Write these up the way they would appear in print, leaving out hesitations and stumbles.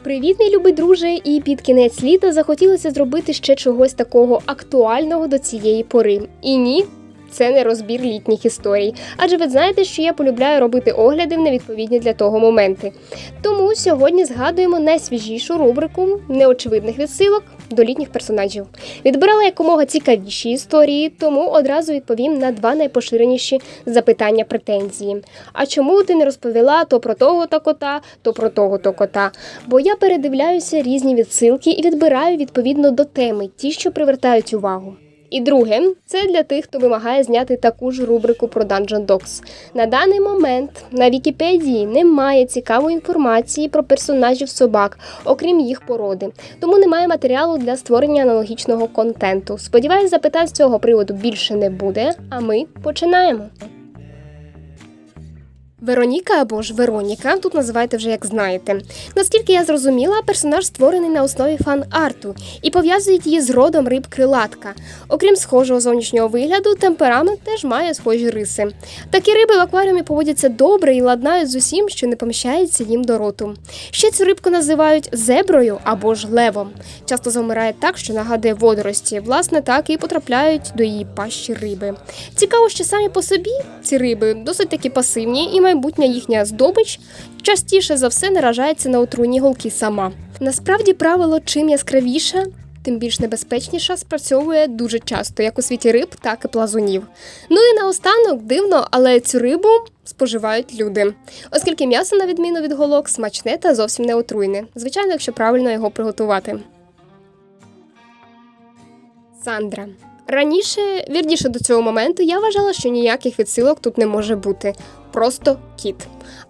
Привіт, мій любий друже! І під кінець літа захотілося зробити ще чогось такого актуального до цієї пори. І ні, це не розбір літніх історій. Адже ви знаєте, що я полюбляю робити огляди в невідповідні для того моменти. Тому сьогодні згадуємо найсвіжішу рубрику неочевидних відсилок до літніх персонажів. Відбирала якомога цікавіші історії, тому одразу відповім на два найпоширеніші запитання-претензії. А чому ти не розповіла то про того-то кота, то про того-то кота? Бо я передивляюся різні відсилки і відбираю відповідно до теми, ті, що привертають увагу. І друге, це для тих, хто вимагає зняти таку ж рубрику про Dungeon Dogs. На даний момент на Вікіпедії немає цікавої інформації про персонажів собак, окрім їх породи. Тому немає матеріалу для створення аналогічного контенту. Сподіваюсь, запитань з цього приводу більше не буде, а ми починаємо. Вероніка або ж Вероніка, тут називайте вже як знаєте. Наскільки я зрозуміла, персонаж створений на основі фан-арту і пов'язують її з родом риб-крилатка. Окрім схожого зовнішнього вигляду, темперамент теж має схожі риси. Такі риби в акваріумі поводяться добре і ладнають з усім, що не поміщається їм до роту. Ще цю рибку називають зеброю або ж левом. Часто завмирає так, що нагадує водорості. Власне, так і потрапляють до її пащі риби. Цікаво, що самі по собі ці риби досить таки пасивні і майбутня їхня здобич частіше за все наражається на отруйні голки сама. Насправді правило чим яскравіша, тим більш небезпечніша спрацьовує дуже часто, як у світі риб, так і плазунів. Ну і наостанок, дивно, але цю рибу споживають люди. Оскільки м'ясо, на відміну від голок, смачне та зовсім не отруйне. Звичайно, якщо правильно його приготувати. Сандра. Раніше, вірніше до цього моменту, я вважала, що ніяких відсилок тут не може бути. Просто кіт.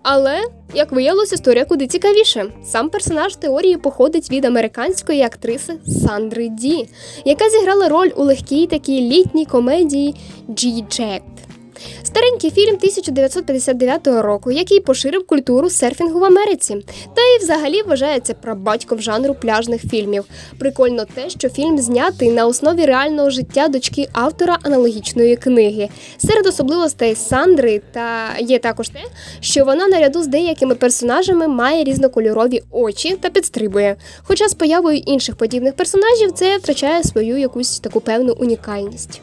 Але, як виявилось, історія куди цікавіше. Сам персонаж в теорії походить від американської актриси Сандри Ді, яка зіграла роль у легкій такій літній комедії «Джі-Джет». Старенький фільм 1959 року, який поширив культуру серфінгу в Америці. Та й взагалі вважається прабатьком жанру пляжних фільмів. Прикольно те, що фільм знятий на основі реального життя дочки автора аналогічної книги. Серед особливостей Сандри є також те, що вона наряду з деякими персонажами має різнокольорові очі та підстрибує. Хоча з появою інших подібних персонажів це втрачає свою якусь таку певну унікальність.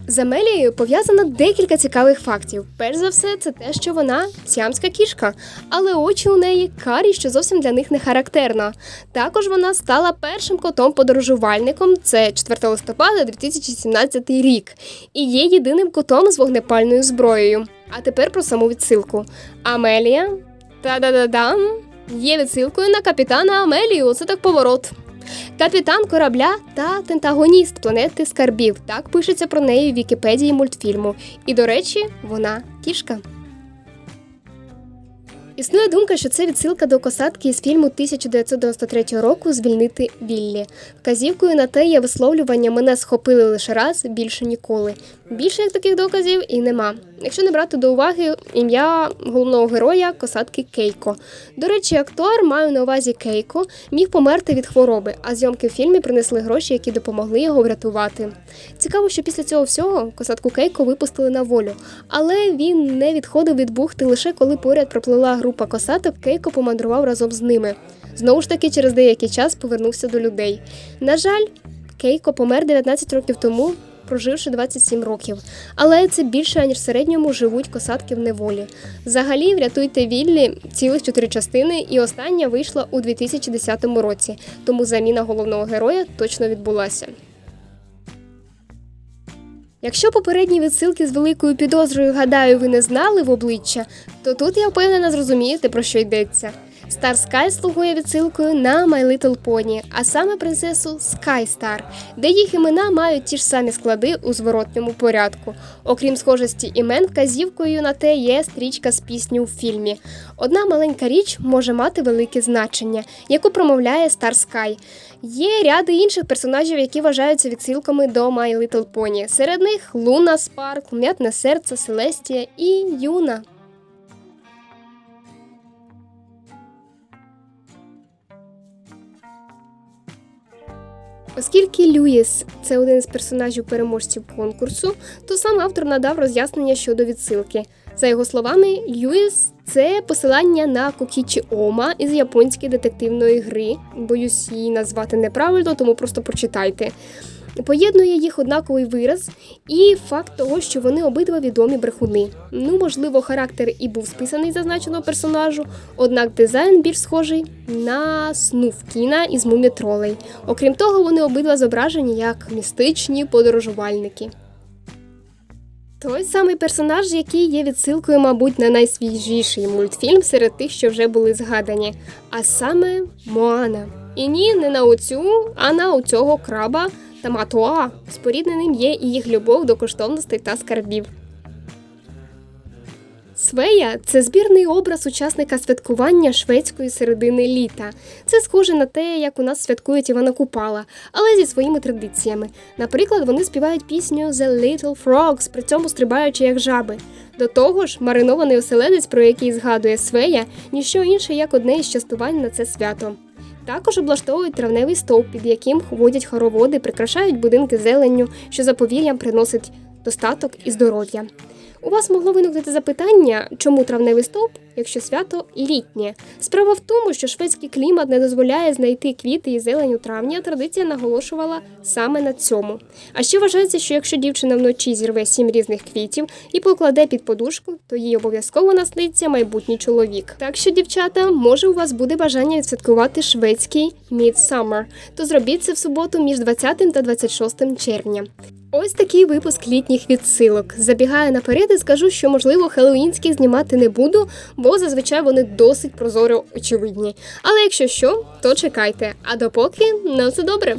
З Амелією пов'язано декілька цікавих фактів. Перш за все, це те, що вона сіамська кішка, але очі у неї карі, що зовсім для них не характерно. Також вона стала першим котом-подорожувальником, це 4 листопада 2017 рік, і є єдиним котом з вогнепальною зброєю. А тепер про саму відсилку. Амелія, та-да-да-дам, є відсилкою на капітана Амелію, це так поворот. Капітан корабля та тентагоніст планети скарбів. Так пишеться про неї в Вікіпедії мультфільму. І, до речі, вона кішка. Існує думка, що це відсилка до косатки із фільму 1993 року «Звільнити Віллі». Вказівкою на те є висловлювання «мене схопили лише раз, більше ніколи». Більше як таких доказів і нема. Якщо не брати до уваги ім'я головного героя косатки Кейко. До речі, актор, маю на увазі Кейко, міг померти від хвороби, а зйомки в фільмі принесли гроші, які допомогли його врятувати. Цікаво, що після цього всього косатку Кейко випустили на волю, але він не відходив від бухти лише коли поряд проплила група косаток, Кейко помандрував разом з ними. Знову ж таки, через деякий час повернувся до людей. На жаль, Кейко помер 19 років тому, проживши 27 років. Але це більше, аніж в середньому живуть косатки в неволі. Взагалі, «Врятуйте Віллі» цілих 4 частини, і остання вийшла у 2010 році. Тому заміна головного героя точно відбулася. Якщо попередні відсилки з великою підозрою, гадаю, ви не знали в обличчя, то тут, я впевнена, зрозумієте, про що йдеться. Star Sky слугує відсилкою на My Little Pony, а саме принцесу Skystar, де їх імена мають ті ж самі склади у зворотньому порядку. Окрім схожості імен, вказівкою на те є стрічка з пісню у фільмі. Одна маленька річ може мати велике значення, яку промовляє Star Sky. Є ряди інших персонажів, які вважаються відсилками до My Little Pony. Серед них Луна, Спарк, М'ятне серце, Селестія і Юна. Оскільки Люїс – це один з персонажів-переможців конкурсу, то сам автор надав роз'яснення щодо відсилки. За його словами, Льюіс – це посилання на Кокічі Ома із японської детективної гри. Боюсь її назвати неправильно, тому просто прочитайте. Поєднує їх однаковий вираз і факт того, що вони обидва відомі брехуни. Можливо, характер і був списаний зазначеного персонажу, однак дизайн більш схожий на Снуфкіна із Мумітролей. Окрім того, вони обидва зображені як містичні подорожувальники. Той самий персонаж, який є відсилкою, мабуть, на найсвіжіший мультфільм серед тих, що вже були згадані, а саме Моана. І ні, не на оцю, а на оцього краба Таматуа. Спорідненим є і їх любов до коштовностей та скарбів. Свея – це збірний образ учасника святкування шведської середини літа. Це схоже на те, як у нас святкують Івана Купала, але зі своїми традиціями. Наприклад, вони співають пісню «The Little Frogs», при цьому стрибаючи як жаби. До того ж, маринований оселедець, про який згадує Свея, ніщо інше, як одне із частувань на це свято. Також облаштовують травневий стовп, під яким водять хороводи, прикрашають будинки зеленню, що за повір'ям приносить достаток і здоров'я. У вас могло виникнути запитання, чому травневий стовп, якщо свято літнє? Справа в тому, що шведський клімат не дозволяє знайти квіти і зелень у травні, а традиція наголошувала саме на цьому. А ще вважається, що якщо дівчина вночі зірве 7 різних квітів і покладе під подушку, то їй обов'язково насниться майбутній чоловік. Так що, дівчата, може у вас буде бажання відсвяткувати шведський Midsummer, то зробіть це в суботу між 20 та 26 червня. Ось такий випуск літніх відсилок. Забігаю наперед і скажу, що, можливо, хеллоуінських знімати не буду, бо зазвичай вони досить прозоро очевидні. Але якщо що, то чекайте. А допоки, на все добре!